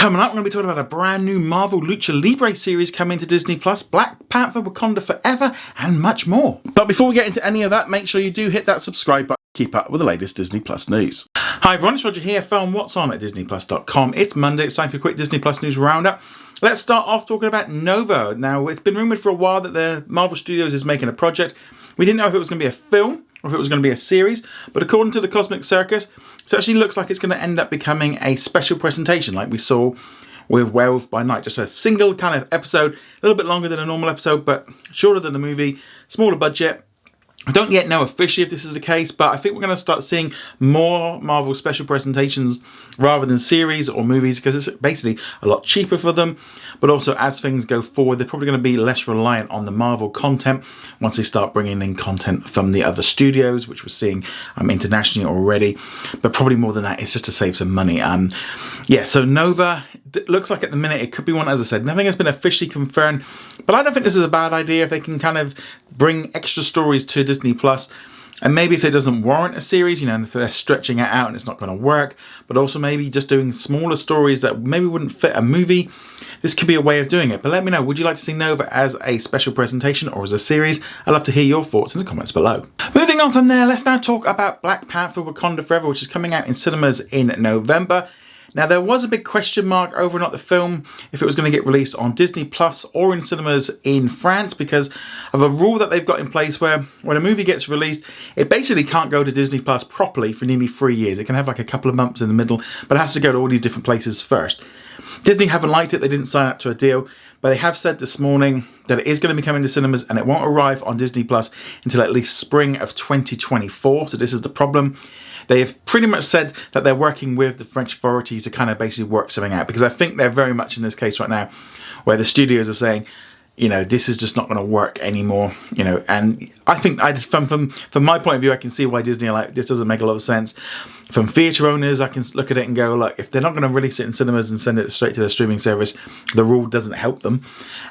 Coming up, we're going to be talking about a brand new Marvel Lucha Libre series coming to Disney+, Black Panther Wakanda Forever, and much more. But before we get into any of that, make sure you do hit that subscribe button to keep up with the latest Disney Plus news. Hi everyone, it's Roger here, film What's On at DisneyPlus.com. It's Monday, it's time for a quick Disney Plus news roundup. Let's start off talking about Nova. Now, it's been rumoured for a while that the Marvel Studios is making a project. We didn't know if it was going to be a film or if it was going to be a series, but according to the Cosmic Circus, it actually looks like it's going to end up becoming a special presentation like we saw with Werewolf by Night. Just a single kind of episode, a little bit longer than a normal episode, but shorter than the movie, smaller budget. I don't yet know officially if this is the case, but I think we're going to start seeing more Marvel special presentations rather than series or movies, because it's basically a lot cheaper for them. But also, as things go forward, they're probably going to be less reliant on the Marvel content once they start bringing in content from the other studios, which we're seeing internationally already. But probably more than that, it's just to save some money. Yeah, so Nova, it looks like at the minute it could be one, as I said, nothing has been officially confirmed, but I don't think this is a bad idea if they can kind of bring extra stories to Disney Plus. And maybe if it doesn't warrant a series, you know, if they're stretching it out and it's not going to work, but also maybe just doing smaller stories that maybe wouldn't fit a movie, this could be a way of doing it. But let me know, would you like to see Nova as a special presentation or as a series? I'd love to hear your thoughts in the comments below. Moving on from there, let's now talk about Black Panther Wakanda Forever, which is coming out in cinemas in November. Now, there was a big question mark over not the film, if it was going to get released on Disney Plus or in cinemas in France, because of a rule that they've got in place where when a movie gets released, it basically can't go to Disney Plus properly for nearly 3 years. It can have like a couple of months in the middle, but it has to go to all these different places first. Disney haven't liked it, they didn't sign up to a deal, but they have said this morning that it is going to be coming to cinemas and it won't arrive on Disney Plus until at least spring of 2024, so this is the problem. They have pretty much said that they're working with the French authorities to kind of basically work something out, because I think they're very much in this case right now where the studios are saying, you know, this is just not going to work anymore, you know. And I think from my point of view, I can see why Disney are like, this doesn't make a lot of sense. From theatre owners, I can look at it and go, look, if they're not going to release it in cinemas and send it straight to their streaming service, the rule doesn't help them.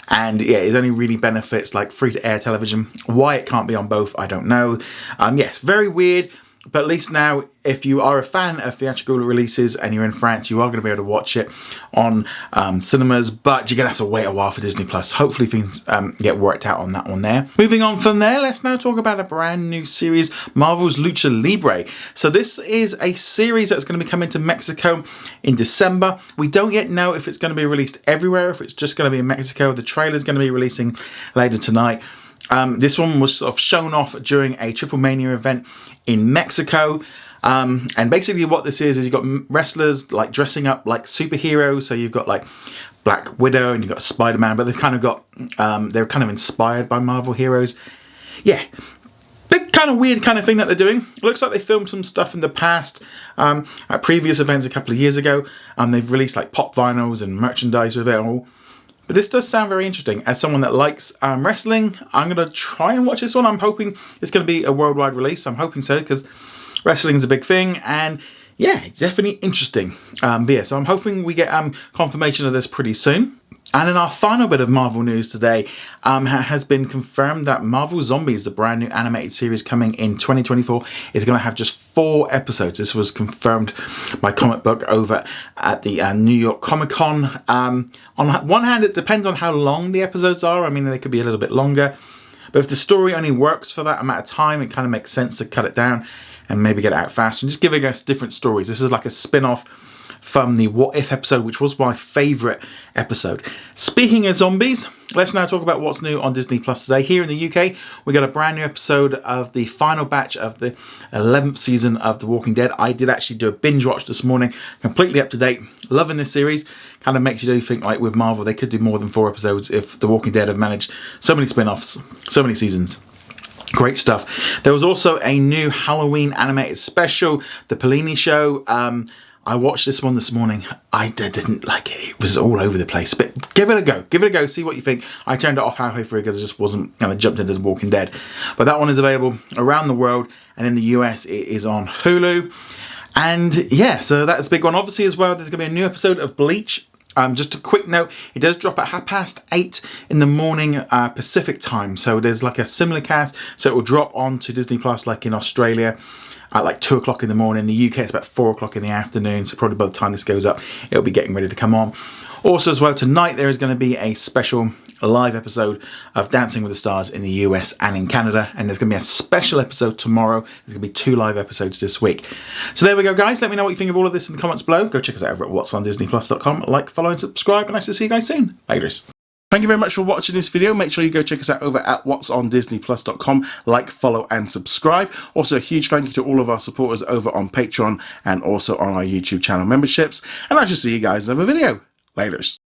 And yeah, it only really benefits like free-to-air television. Why it can't be on both, I don't know. Yes, very weird. But at least now, if you are a fan of theatrical releases and you're in France, you are going to be able to watch it on cinemas, but you're going to have to wait a while for Disney Plus. Hopefully things get worked out on that one there. Moving on from there, let's now talk about a brand new series, Marvel's Lucha Libre. So this is a series that's going to be coming to Mexico in December. We don't yet know if it's going to be released everywhere, if it's just going to be in Mexico. The trailer is going to be releasing later tonight. This one was sort of shown off during a Triple Mania event in Mexico. And basically what this is you've got wrestlers like dressing up like superheroes. So you've got like Black Widow and you've got Spider-Man, but they've kind of got, they're kind of inspired by Marvel heroes. Yeah. Big kind of weird kind of thing that they're doing. It looks like they filmed some stuff in the past at previous events a couple of years ago. They've released like pop vinyls and merchandise with it all. But this does sound very interesting. As someone that likes wrestling, I'm going to try and watch this one. I'm hoping it's going to be a worldwide release. I'm hoping so, because wrestling is a big thing. And yeah, it's definitely interesting. But yeah, so I'm hoping we get confirmation of this pretty soon. And in our final bit of Marvel news today, has been confirmed that Marvel Zombies, the brand new animated series coming in 2024, is going to have just 4 episodes. This was confirmed by Comic Book over at the New York Comic Con. On one hand, it depends on how long the episodes are. I mean, they could be a little bit longer. But if the story only works for that amount of time, it kind of makes sense to cut it down and maybe get it out faster and just giving us different stories. This is like a spin-off from the What If episode, which was my favourite episode. Speaking of zombies, let's now talk about what's new on Disney Plus today. Here in the UK, we got a brand new episode of the final batch of the 11th season of The Walking Dead. I did actually do a binge watch this morning, completely up to date. Loving this series. Kind of makes you think like with Marvel, they could do more than 4 episodes if The Walking Dead have managed so many spin-offs, so many seasons. Great stuff. There was also a new Halloween animated special, The Pellini Show. I watched this one this morning. I didn't like it. It was all over the place. But give it a go. Give it a go. See what you think. I turned it off halfway through because I just wasn't, I jumped into The Walking Dead. But that one is available around the world. And in the US, it is on Hulu. And yeah, so that's a big one. Obviously as well, there's going to be a new episode of Bleach. Just a quick note, it does drop at 8:30 in the morning Pacific time. So there's like a similar cast. So it will drop onto Disney Plus like in Australia. at like 2 o'clock in the morning. In the UK, it's about 4 o'clock in the afternoon, so probably by the time this goes up, it'll be getting ready to come on. Also as well, tonight there is going to be a special live episode of Dancing with the Stars in the US and in Canada, and there's going to be a special episode tomorrow. There's going to be 2 live episodes this week. So there we go, guys. Let me know what you think of all of this in the comments below. Go check us out over at whatsondisneyplus.com. Like, follow and subscribe, and nice to see you guys soon. Laters. Thank you very much for watching this video. Make sure you go check us out over at whatsondisneyplus.com. Like, follow and subscribe. Also a huge thank you to all of our supporters over on Patreon and also on our YouTube channel memberships. And I shall see you guys in another video. Laters.